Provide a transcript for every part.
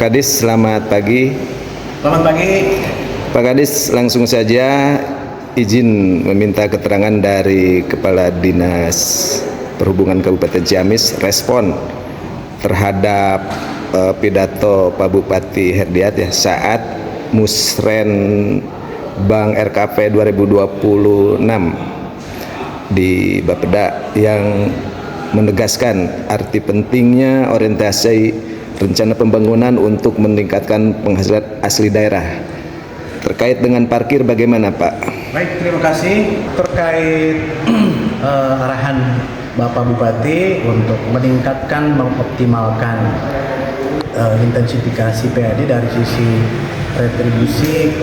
Kadis, selamat pagi. Selamat pagi. Pak Kadis, langsung saja izin meminta keterangan dari Kepala Dinas Perhubungan Kabupaten Ciamis respon terhadap pidato Pak Bupati Herdiat ya saat Musren Bank RKP 2026 di Bapeda yang menegaskan arti pentingnya orientasi rencana pembangunan untuk meningkatkan penghasilan asli daerah. Terkait dengan parkir bagaimana Pak? Baik, terima kasih. Terkait arahan Bapak Bupati untuk meningkatkan, mengoptimalkan intensifikasi PAD dari sisi retribusi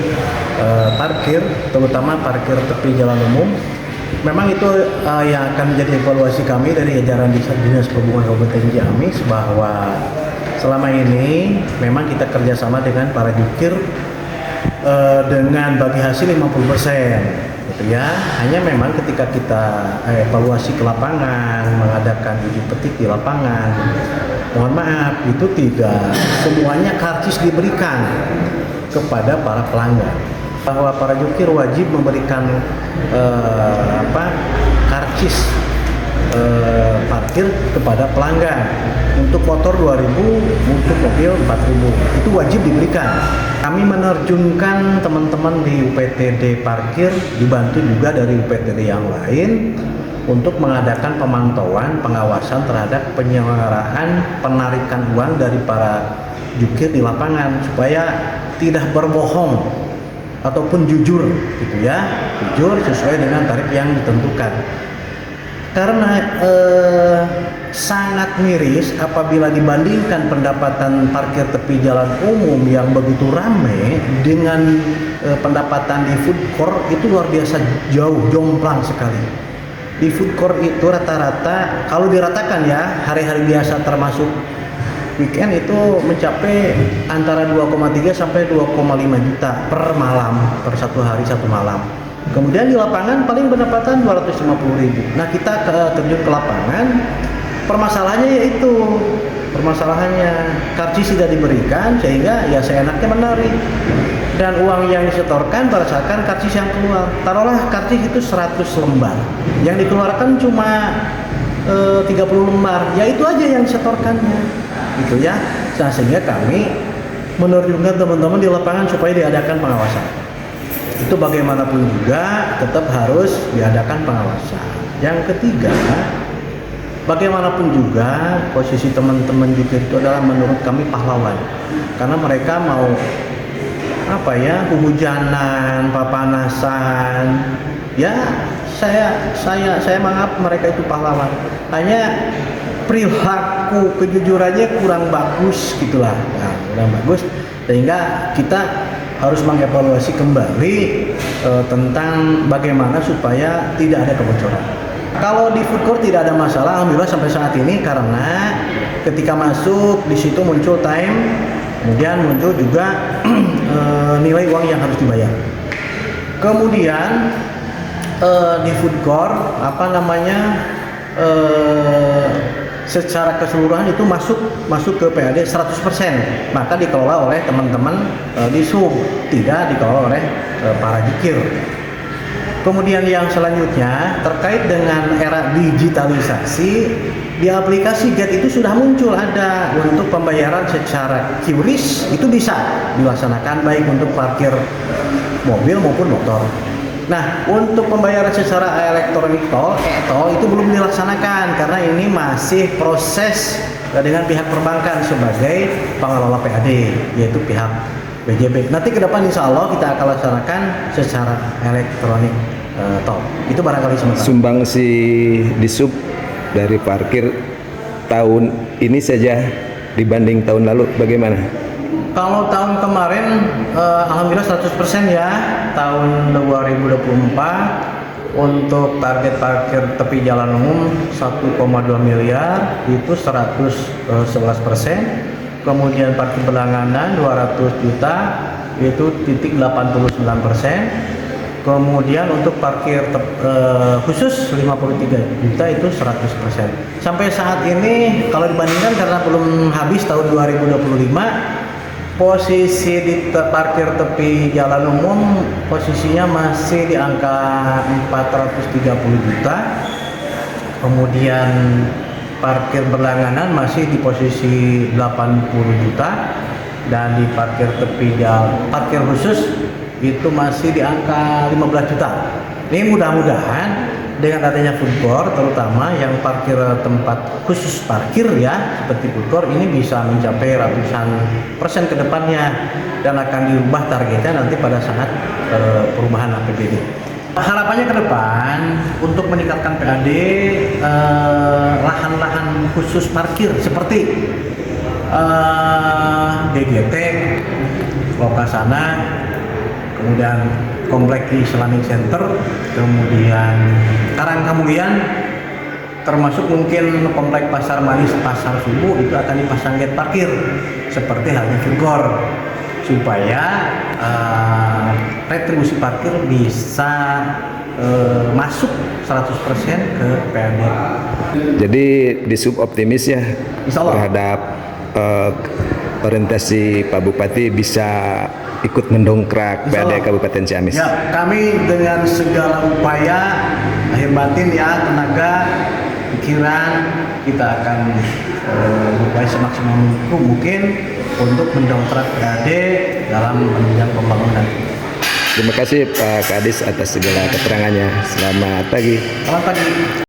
parkir, terutama parkir tepi jalan umum. Memang itu yang akan menjadi evaluasi kami dari jajaran Dinas Perhubungan Kabupaten Ciamis, bahwa selama ini memang kita kerjasama dengan para jukir dengan bagi hasil 50% gitu ya. Hanya memang ketika kita evaluasi ke lapangan, mengadakan uji petik di lapangan, mohon maaf itu tidak semuanya karcis diberikan kepada para pelanggan, bahwa para jukir wajib memberikan karcis parkir kepada pelanggan. Untuk motor 2.000, untuk mobil 4.000, itu wajib diberikan. Kami menerjunkan teman-teman di UPTD parkir, dibantu juga dari UPTD yang lain untuk mengadakan pemantauan, pengawasan terhadap penyelenggaraan penarikan uang dari para jukir di lapangan, supaya tidak berbohong ataupun jujur gitu ya, jujur sesuai dengan tarif yang ditentukan. Karena sangat miris apabila dibandingkan pendapatan parkir tepi jalan umum yang begitu ramai dengan pendapatan di food court, itu luar biasa jauh, jomplang sekali. Di food court itu rata-rata, kalau diratakan ya, hari-hari biasa termasuk weekend itu mencapai antara 2,3 sampai 2,5 juta per malam, per satu hari satu malam. Kemudian di lapangan paling pendapatan 250.000. Nah, kita terjun ke lapangan, permasalahannya yaitu karcis tidak diberikan, sehingga ya seenaknya menarik, dan uang yang disetorkan berdasarkan karcis yang keluar. Taruhlah karcis itu 100 lembar, yang dikeluarkan cuma 30 lembar, ya itu aja yang disetorkannya gitu ya. Nah, sehingga kami menerjunkan teman-teman di lapangan supaya diadakan pengawasan. Itu bagaimanapun juga tetap harus diadakan pengawasan. Yang ketiga, bagaimanapun juga posisi teman-teman jukir itu adalah menurut kami pahlawan, karena mereka mau kehujanan, papanasan, ya saya menganggap mereka itu pahlawan. Hanya perilaku kejujurannya kurang bagus gitulah, kurang bagus, sehingga kita harus mengevaluasi kembali tentang bagaimana supaya tidak ada kebocoran. Kalau di food court tidak ada masalah, alhamdulillah sampai saat ini, karena ketika masuk di situ muncul time, kemudian muncul juga nilai uang yang harus dibayar. Kemudian di food court secara keseluruhan itu masuk ke PAD 100%, maka dikelola oleh teman-teman di sub, tidak dikelola oleh para jukir. Kemudian yang selanjutnya terkait dengan era digitalisasi, di aplikasi Get itu sudah muncul ada untuk pembayaran secara QRIS, itu bisa dilaksanakan baik untuk parkir mobil maupun motor. Nah, untuk pembayaran secara elektronik tol, e-tol itu belum dilaksanakan karena ini masih proses dengan pihak perbankan sebagai pengelola PAD, yaitu pihak BJB. Nanti ke depan insya Allah kita akan laksanakan secara elektronik tol. Itu barangkali sementara. Sumbangsi di sub dari parkir tahun ini saja dibanding tahun lalu bagaimana? Kalau tahun kemarin alhamdulillah 100% ya. Tahun 2024 untuk target parkir tepi jalan umum 1,2 miliar itu 111%. Kemudian parkir berlangganan 200 juta itu 89%. Kemudian untuk parkir khusus 53 juta itu 100%. Sampai saat ini kalau dibandingkan karena belum habis tahun 2025, Posisi di parkir tepi jalan umum posisinya masih di angka 430 juta. Kemudian parkir berlangganan masih di posisi 80 juta, dan di parkir tepi jalan, parkir khusus itu masih di angka 15 juta. Ini mudah-mudahan dengan adanya food court, terutama yang parkir tempat khusus parkir ya seperti food court, ini bisa mencapai ratusan persen ke depannya, dan akan dirubah targetnya nanti pada saat perubahan APBD. Harapannya ke depan untuk meningkatkan PAD, lahan-lahan khusus parkir seperti GGT, Lokasana, kemudian komplek Islamic Center, kemudian Karangkamulian, termasuk mungkin komplek Pasar Manis, Pasar Subuh, itu akan dipasang gate parkir seperti halnya Fugor, supaya retribusi parkir bisa masuk 100% ke PAD. Jadi di sub optimis ya Insyaallah. terhadap orientasi Pak Bupati bisa ikut mendongkrak PAD Insyaallah. Kabupaten Ciamis. Ya, kami dengan segala upaya lahir batin ya, tenaga, pikiran, kita akan berupaya semaksimal mungkin untuk mendongkrak PAD dalam menunjang pembangunan. Terima kasih Pak Kadis atas segala keterangannya. Selamat pagi. Selamat pagi.